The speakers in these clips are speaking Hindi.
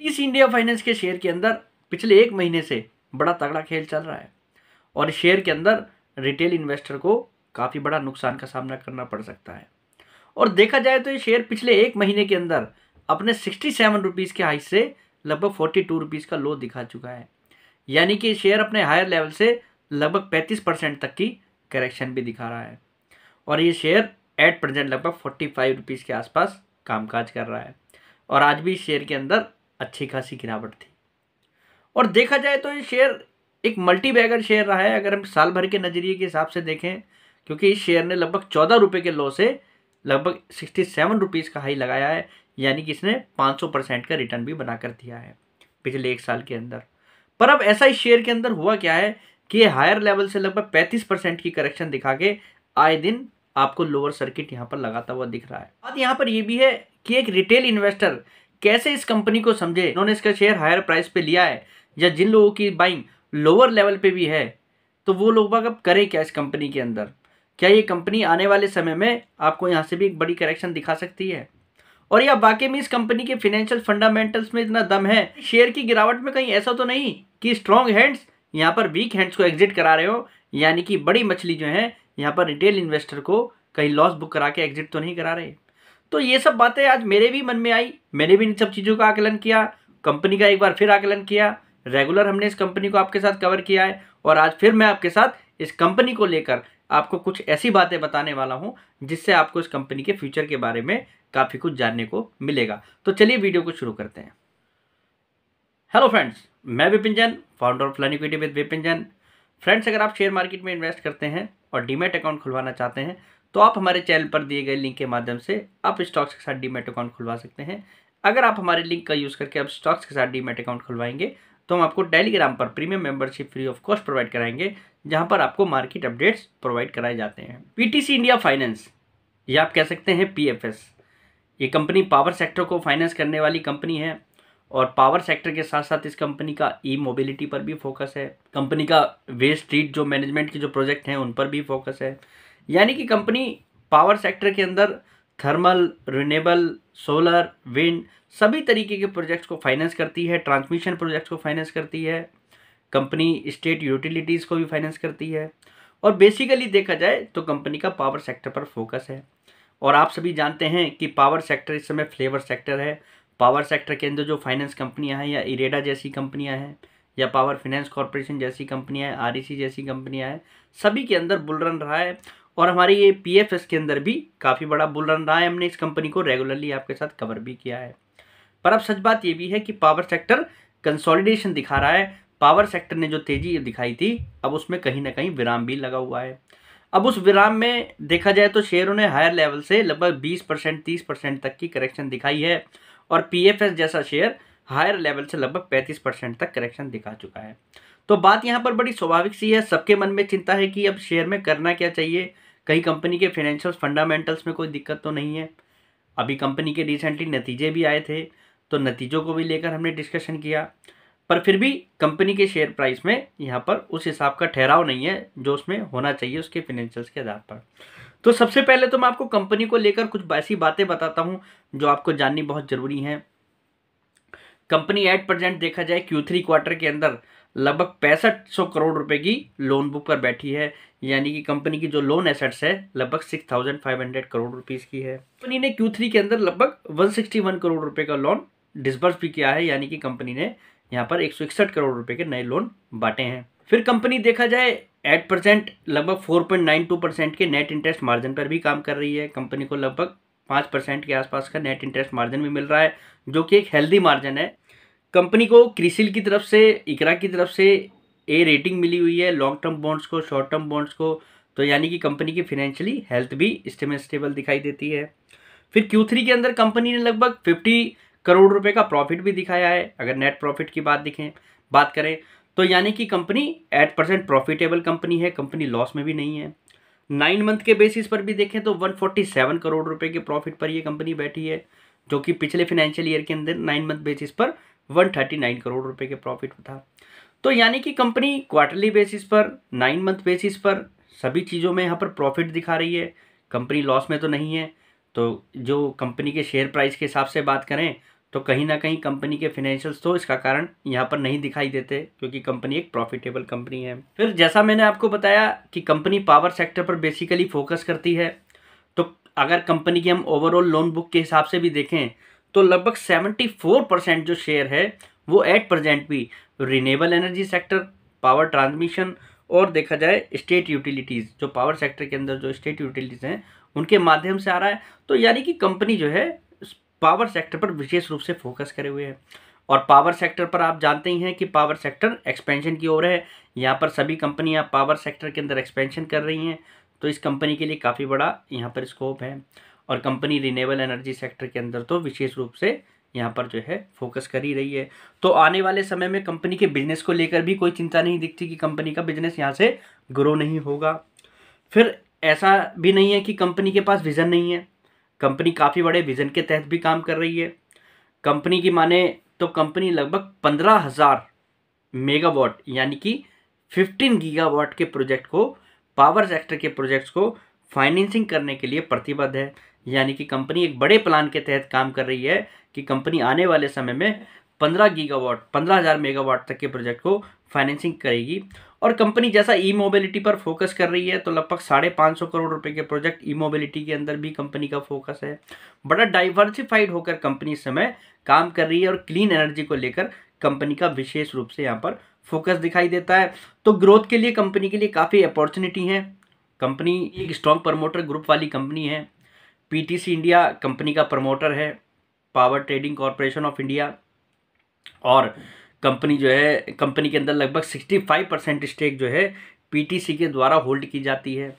ईस्ट इंडिया फाइनेंस के शेयर के अंदर पिछले 1 महीने से बड़ा तगड़ा खेल चल रहा है और शेयर के अंदर रिटेल इन्वेस्टर को काफ़ी बड़ा नुकसान का सामना करना पड़ सकता है। और देखा जाए तो ये शेयर पिछले 1 महीने के अंदर अपने 67 रुपीज़ के हाई से लगभग 42 रुपीज़ का लो दिखा चुका है, यानी कि शेयर अपने हायर लेवल से लगभग 35% तक की करेक्शन भी दिखा रहा है और ये शेयर एट प्रेजेंट लगभग 45 रुपीज़ के आसपास कामकाज कर रहा है और आज भी शेयर के अंदर अच्छी खासी गिरावट थी। और देखा जाए तो ये शेयर एक मल्टी बैगर शेयर रहा है अगर हम साल भर के नज़रिए के हिसाब से देखें, क्योंकि इस शेयर ने लगभग 14 रुपये के लो से लगभग 67 रुपीज़ का हाई लगाया है, यानी कि इसने 500% का रिटर्न भी बनाकर दिया है पिछले 1 साल के अंदर। पर अब ऐसा इस शेयर के अंदर हुआ क्या है कि ये हायर लेवल से लगभग 35% की करेक्शन दिखा के आए दिन आपको लोअर सर्किट यहाँ पर लगाता हुआ दिख रहा है। बात यहाँ पर ये भी है कि एक रिटेल इन्वेस्टर कैसे इस कंपनी को समझे, इन्होंने इसका शेयर हायर प्राइस पे लिया है या जिन लोगों की बाइंग लोअर लेवल पे भी है, तो वो लोग अब करें क्या इस कंपनी के अंदर। क्या ये कंपनी आने वाले समय में आपको यहाँ से भी एक बड़ी करेक्शन दिखा सकती है और या वाकई में इस कंपनी के फाइनेंशियल फंडामेंटल्स में इतना दम है। शेयर की गिरावट में कहीं ऐसा तो नहीं कि स्ट्रॉन्ग हैंड्स यहाँ पर वीक हैंड्स को एग्जिट करा रहे हो, यानी कि बड़ी मछली जो है यहाँ पर रिटेल इन्वेस्टर को कहीं लॉस बुक करा के एग्जिट तो नहीं करा रहे। तो ये सब बातें आज मेरे भी मन में आई, मैंने भी इन सब चीज़ों का आकलन किया, कंपनी का एक बार फिर आकलन किया, रेगुलर हमने इस कंपनी को आपके साथ कवर किया है और आज फिर मैं आपके साथ इस कंपनी को लेकर आपको कुछ ऐसी बातें बताने वाला हूं जिससे आपको इस कंपनी के फ्यूचर के बारे में काफ़ी कुछ जानने को मिलेगा। तो चलिए वीडियो को शुरू करते हैं। हेलो फ्रेंड्स, मैं Vipin Jain, founder of learn equity with Vipin Jain. Friends, अगर आप शेयर मार्केट में इन्वेस्ट करते हैं और डीमैट अकाउंट खुलवाना चाहते हैं तो आप हमारे चैनल पर दिए गए लिंक के माध्यम से आप स्टॉक्स के साथ डीमैट अकाउंट खुलवा सकते हैं। अगर आप हमारे लिंक का यूज़ करके आप स्टॉक्स के साथ डीमैट अकाउंट खुलवाएंगे तो हम आपको टेलीग्राम पर premium membership free of cost provide कराएंगे, जहां पर आपको मार्केट अपडेट्स प्रोवाइड कराए जाते हैं। पीटीसी इंडिया फाइनेंस, या आप कह सकते हैं पीएफएस, ये कंपनी पावर सेक्टर को फाइनेंस करने वाली कंपनी है और पावर सेक्टर के साथ साथ इस कंपनी का ई मोबिलिटी पर भी फोकस है। कंपनी का वेस्ट स्ट्रीट जो मैनेजमेंट के जो प्रोजेक्ट हैं उन पर भी फोकस है, यानी कि कंपनी पावर सेक्टर के अंदर थर्मल, रिन्यूएबल, सोलर, विंड सभी तरीके के प्रोजेक्ट्स को फाइनेंस करती है, ट्रांसमिशन प्रोजेक्ट्स को फाइनेंस करती है, कंपनी स्टेट यूटिलिटीज़ को भी फाइनेंस करती है और बेसिकली देखा जाए तो कंपनी का पावर सेक्टर पर फोकस है। और आप सभी जानते हैं कि पावर सेक्टर इस समय फ्लेवर सेक्टर है। पावर सेक्टर के अंदर जो फाइनेंस कंपनियां हैं या इरेडा जैसी कंपनियां हैं या पावर फाइनेंस कॉरपोरेशन जैसी कंपनियां हैं, आरईसी जैसी कंपनियां हैं, सभी के अंदर बुल रन रहा है और हमारे ये पीएफएस के अंदर भी काफ़ी बड़ा बुल रन रहा है। हमने इस कंपनी को रेगुलरली आपके साथ कवर भी किया है। पर अब सच बात ये भी है कि पावर सेक्टर कंसोलिडेशन दिखा रहा है। पावर सेक्टर ने जो तेजी दिखाई थी अब उसमें कहीं ना कहीं विराम भी लगा हुआ है। अब उस विराम में देखा जाए तो शेयरों ने हायर लेवल से लगभग 20% 30% तक की करेक्शन दिखाई है और पीएफएस जैसा शेयर हायर लेवल से लगभग 35% तक करेक्शन दिखा चुका है। तो बात यहाँ पर बड़ी स्वाभाविक सी है, सबके मन में चिंता है कि अब शेयर में करना क्या चाहिए, कहीं कंपनी के फाइनेंशियल फंडामेंटल्स में कोई दिक्कत तो नहीं है। अभी कंपनी के रिसेंटली नतीजे भी आए थे तो नतीजों को भी लेकर हमने डिस्कशन किया, पर फिर भी कंपनी के शेयर प्राइस में यहाँ पर उस हिसाब का ठहराव नहीं है जो उसमें होना चाहिए उसके फाइनेंशियल्स के आधार पर। तो सबसे पहले तो मैं आपको कंपनी को लेकर कुछ ऐसी बातें बताता हूँ जो आपको जाननी बहुत ज़रूरी है। कंपनी एट प्रेजेंट देखा जाए Q3 क्वार्टर के अंदर लगभग 6500 करोड़ रुपए की लोन बुक पर बैठी है, यानी कि कंपनी की जो लोन एसेट्स है लगभग 6500 करोड़ रुपीस की है। कंपनी ने Q3 के अंदर लगभग 161 करोड़ रुपए का लोन डिसबर्स भी किया है, यानी कि कंपनी ने यहाँ पर 161 करोड़ रुपए के नए लोन बांटे हैं। फिर कंपनी देखा जाए एट प्रेजेंट लगभग 4.92% के नेट इंटरेस्ट मार्जिन पर भी काम कर रही है। कंपनी को लगभग 5% के आसपास का नेट इंटरेस्ट मार्जिन भी मिल रहा है, जो कि एक हेल्दी मार्जिन है। कंपनी को क्रिसिल की तरफ से, इकरा की तरफ से ए रेटिंग मिली हुई है, लॉन्ग टर्म बॉन्ड्स को, शॉर्ट टर्म बॉन्ड्स को, तो यानी कि कंपनी की फाइनेंशियली हेल्थ भी स्टेबल दिखाई देती है। फिर Q3 के अंदर कंपनी ने लगभग 50 करोड़ रुपए का प्रॉफिट भी दिखाया है। अगर नेट प्रॉफिट की बात करें तो यानी कि company at percent profitable company है, कंपनी लॉस में भी नहीं है। 9 मंथ के बेसिस पर भी देखें तो 147 करोड़ रुपए के प्रॉफिट पर ये कंपनी बैठी है, जो कि पिछले फाइनेंशियल ईयर के अंदर 9 मंथ बेसिस पर 139 करोड़ रुपए के प्रॉफिट था। तो यानी कि कंपनी क्वार्टरली बेसिस पर, 9 मंथ बेसिस पर सभी चीज़ों में यहाँ पर प्रॉफिट दिखा रही है, कंपनी लॉस में तो नहीं है। तो जो कंपनी के शेयर प्राइस के हिसाब से बात करें तो कहीं ना कहीं कंपनी के फाइनेंशियल्स तो इसका कारण यहाँ पर नहीं दिखाई देते, क्योंकि कंपनी एक प्रॉफिटेबल कंपनी है। फिर जैसा मैंने आपको बताया कि कंपनी पावर सेक्टर पर बेसिकली फोकस करती है, तो अगर कंपनी की हम ओवरऑल लोन बुक के हिसाब से भी देखें तो लगभग 74% जो शेयर है वो एट प्रेजेंट भी renewable energy sector, power transmission और देखा जाए स्टेट यूटिलिटीज़, जो पावर सेक्टर के अंदर जो स्टेट यूटिलिटीज़ हैं उनके माध्यम से आ रहा है। तो यानी कि कंपनी जो है पावर सेक्टर पर विशेष रूप से फोकस करे हुए है। और पावर सेक्टर पर आप जानते ही हैं कि पावर सेक्टर एक्सपेंशन की ओर है। यहाँ पर सभी कंपनियाँ पावर सेक्टर के अंदर एक्सपेंशन कर रही हैं, तो इस कंपनी के लिए काफ़ी बड़ा यहाँ पर स्कोप है। और कंपनी रिन्यूएबल एनर्जी सेक्टर के अंदर तो विशेष रूप से यहाँ पर जो है फोकस कर ही रही है। तो आने वाले समय में कंपनी के बिजनेस को लेकर भी कोई चिंता नहीं दिखती कि कंपनी का बिजनेस यहाँ से ग्रो नहीं होगा। फिर ऐसा भी नहीं है कि कंपनी के पास विज़न नहीं है, कंपनी काफ़ी बड़े विज़न के तहत भी काम कर रही है। कंपनी की माने तो कंपनी लगभग 15,000 मेगावाट यानी कि 15 गीगावाट के प्रोजेक्ट को, पावर सेक्टर के प्रोजेक्ट्स को फाइनेंसिंग करने के लिए प्रतिबद्ध है। यानी कि कंपनी एक बड़े प्लान के तहत काम कर रही है कि कंपनी आने वाले समय में 15 गीगावाट 15,000 मेगावाट तक के प्रोजेक्ट को फाइनेंसिंग करेगी। और कंपनी जैसा ई मोबिलिटी पर फोकस कर रही है, तो लगभग 550 करोड़ रुपए के प्रोजेक्ट ई मोबिलिटी के अंदर भी कंपनी का फोकस है। बड़ा डाइवर्सिफाइड होकर कंपनी इस समय काम कर रही है और क्लीन एनर्जी को लेकर कंपनी का विशेष रूप से यहाँ पर फोकस दिखाई देता है। तो ग्रोथ के लिए कंपनी के लिए काफ़ी अपॉर्चुनिटी है। कंपनी एक स्ट्रॉन्ग प्रमोटर ग्रुप वाली कंपनी है। पीटीसी इंडिया कंपनी का प्रमोटर है, power trading corporation of India. और कंपनी जो है, कंपनी के अंदर लगभग 65% स्टेक जो है पीटीसी के द्वारा होल्ड की जाती है।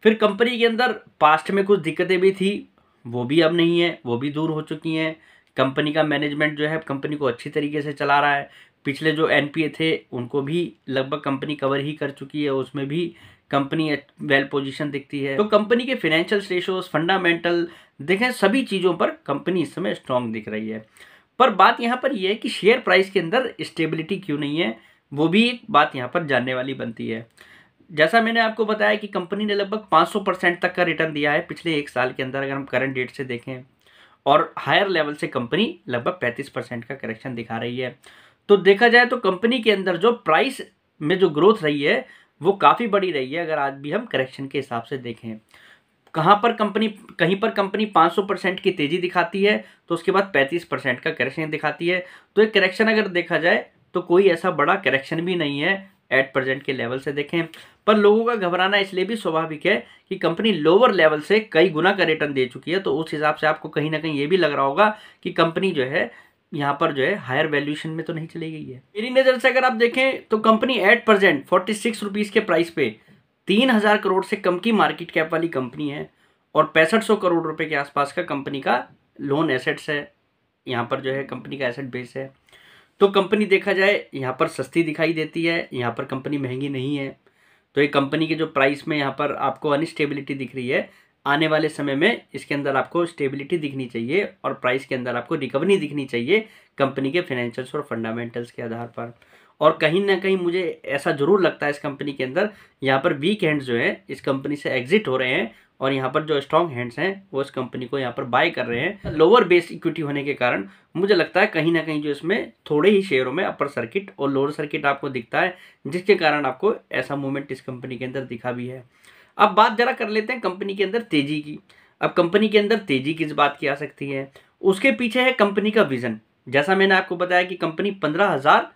फिर कंपनी के अंदर पास्ट में कुछ दिक्कतें भी थी, वो भी अब नहीं है, वो भी दूर हो चुकी हैं। कंपनी का मैनेजमेंट जो है कंपनी को अच्छी तरीके से चला रहा है। पिछले जो एनपीए थे उनको भी लगभग कंपनी कवर ही कर चुकी है, उसमें भी कंपनी वेल पोजीशन दिखती है। तो कंपनी के फाइनेंशियल रेशोज, फंडामेंटल देखें, सभी चीज़ों पर कंपनी इस समय स्ट्रॉन्ग दिख रही है। पर बात यहाँ पर यह है कि शेयर प्राइस के अंदर स्टेबिलिटी क्यों नहीं है, वो भी एक बात यहाँ पर जानने वाली बनती है। जैसा मैंने आपको बताया कि कंपनी ने लगभग 500% तक का रिटर्न दिया है पिछले एक साल के अंदर, अगर हम करंट डेट से देखें। और हायर लेवल से कंपनी लगभग 35% का करेक्शन दिखा रही है। तो देखा जाए तो कंपनी के अंदर जो प्राइस में जो ग्रोथ रही है वो काफ़ी बड़ी रही है। अगर आज भी हम करेक्शन के हिसाब से देखें, कहीं पर कंपनी 500% की तेज़ी दिखाती है तो उसके बाद 35% का करेक्शन दिखाती है। तो एक करेक्शन अगर देखा जाए तो कोई ऐसा बड़ा करेक्शन भी नहीं है एट प्रेजेंट के लेवल से देखें। पर लोगों का घबराना इसलिए भी स्वाभाविक है कि कंपनी लोअर लेवल से कई गुना का रिटर्न दे चुकी है। तो उस हिसाब से आपको कहीं ना कहीं ये भी लग रहा होगा कि कंपनी जो है यहाँ पर जो है हायर वैल्यूएशन में तो नहीं चली गई है। मेरी नज़र से अगर आप देखें तो कंपनी एट प्रेजेंट 46 रुपीज़ के प्राइस पे 3,000 करोड़ से कम की मार्केट कैप वाली कंपनी है और 6500 करोड़ रुपए के आसपास का कंपनी का लोन एसेट्स है। यहाँ पर जो है कंपनी का एसेट बेस है। तो कंपनी देखा जाए यहाँ पर सस्ती दिखाई देती है, यहाँ पर कंपनी महंगी नहीं है। तो एक कंपनी के जो प्राइस में यहाँ पर आपको अनस्टेबिलिटी दिख रही है, आने वाले समय में इसके अंदर आपको स्टेबिलिटी दिखनी चाहिए और प्राइस के अंदर आपको रिकवरी दिखनी चाहिए कंपनी के फाइनेंशियल्स और फंडामेंटल्स के आधार पर। और कहीं ना कहीं मुझे ऐसा जरूर लगता है इस कंपनी के अंदर यहाँ पर वीक हैंड्स जो हैं इस कंपनी से एग्जिट हो रहे हैं और यहाँ पर जो स्ट्रॉन्ग हैंड्स हैं वो इस कंपनी को यहाँ पर बाय कर रहे हैं। लोअर बेस इक्विटी होने के कारण मुझे लगता है कहीं ना कहीं जो इसमें थोड़े ही शेयरों में अपर सर्किट और लोअर सर्किट आपको दिखता है, जिसके कारण आपको ऐसा मूवमेंट इस कंपनी के अंदर दिखा भी है। अब बात जरा कर लेते हैं कंपनी के अंदर तेजी की। अब कंपनी के अंदर तेजी किस बात की आ सकती है, उसके पीछे है कंपनी का विजन। जैसा मैंने आपको बताया कि कंपनी 15,000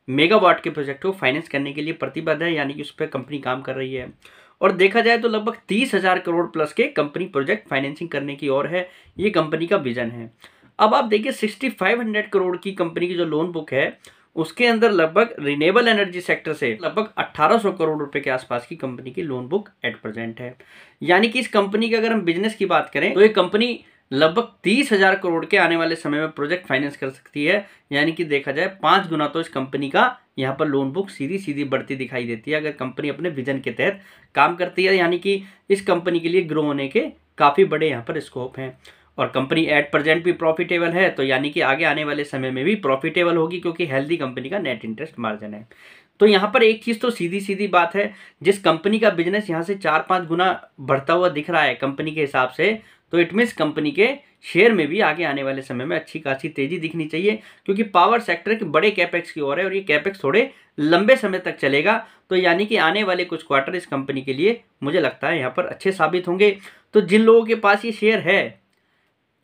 मेगावाट के प्रोजेक्ट को फाइनेंस करने के लिए प्रतिबद्ध है, यानी कि उस पर कंपनी काम कर रही है। और देखा जाए तो लगभग 30,000 करोड़ प्लस के कंपनी प्रोजेक्ट फाइनेंसिंग करने की ओर है, ये कंपनी का विजन है। अब आप देखिए 6500 करोड़ की कंपनी की जो लोन बुक है उसके अंदर लगभग रिन्यूएबल एनर्जी सेक्टर से लगभग 1800 करोड़ रुपए के आसपास की कंपनी की लोन बुक एट प्रेजेंट है। यानी कि इस कंपनी के अगर हम बिजनेस की बात करें तो ये कंपनी लगभग 30,000 करोड़ के आने वाले समय में प्रोजेक्ट फाइनेंस कर सकती है। यानी कि देखा जाए 5 गुना तो इस कंपनी का यहाँ पर लोन बुक सीधी सीधी बढ़ती दिखाई देती है अगर कंपनी अपने विजन के तहत काम करती है। यानी कि इस कंपनी के लिए ग्रो होने के काफ़ी बड़े यहाँ पर स्कोप हैं। और कंपनी एट प्रेजेंट भी प्रॉफिटेबल है, तो यानी कि आगे आने वाले समय में भी प्रॉफिटेबल होगी क्योंकि हेल्दी कंपनी का नेट इंटरेस्ट मार्जिन है। तो यहाँ पर एक चीज़ तो सीधी सीधी बात है, जिस कंपनी का बिजनेस यहाँ से 4-5 गुना बढ़ता हुआ दिख रहा है कंपनी के हिसाब से, तो इट मीन्स कंपनी के शेयर में भी आगे आने वाले समय में अच्छी खासी तेजी दिखनी चाहिए, क्योंकि पावर सेक्टर के बड़े कैपेक्स की ओर है और ये कैपेक्स थोड़े लंबे समय तक चलेगा। तो यानी कि आने वाले कुछ क्वार्टर इस कंपनी के लिए मुझे लगता है यहाँ पर अच्छे साबित होंगे। तो जिन लोगों के पास ये शेयर है,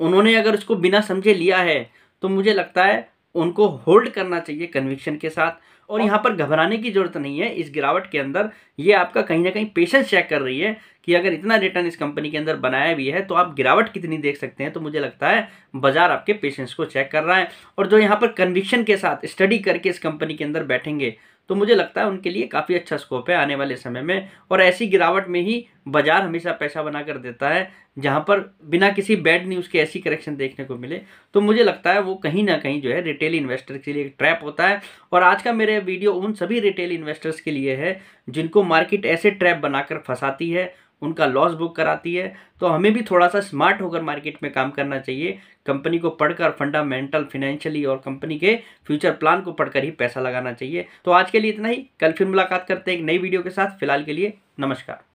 उन्होंने अगर उसको बिना समझे लिया है तो मुझे लगता है उनको होल्ड करना चाहिए कन्विक्शन के साथ। और यहाँ पर घबराने की जरूरत नहीं है। इस गिरावट के अंदर ये आपका कहीं ना कहीं पेशेंस चेक कर रही है कि अगर इतना रिटर्न इस कंपनी के अंदर बनाया भी है तो आप गिरावट कितनी देख सकते हैं। तो मुझे लगता है बाजार आपके पेशेंस को चेक कर रहा है, और जो यहाँ पर कन्विक्शन के साथ स्टडी करके इस कंपनी के अंदर बैठेंगे तो मुझे लगता है उनके लिए काफ़ी अच्छा स्कोप है आने वाले समय में। और ऐसी गिरावट में ही बाजार हमेशा पैसा बना कर देता है, जहां पर बिना किसी बैड न्यूज़ के ऐसी करेक्शन देखने को मिले। तो मुझे लगता है वो कहीं ना कहीं जो है रिटेल इन्वेस्टर के लिए एक ट्रैप होता है। और आज का मेरा वीडियो उन सभी रिटेल इन्वेस्टर्स के लिए है जिनको मार्केट ऐसे ट्रैप बनाकर फंसाती है, उनका लॉस बुक कराती है। तो हमें भी थोड़ा सा स्मार्ट होकर मार्केट में काम करना चाहिए, कंपनी को पढ़कर फंडामेंटल, फाइनेंशियली और कंपनी के फ्यूचर प्लान को पढ़कर ही पैसा लगाना चाहिए। तो आज के लिए इतना ही, कल फिर मुलाकात करते हैं एक नई वीडियो के साथ। फिलहाल के लिए नमस्कार।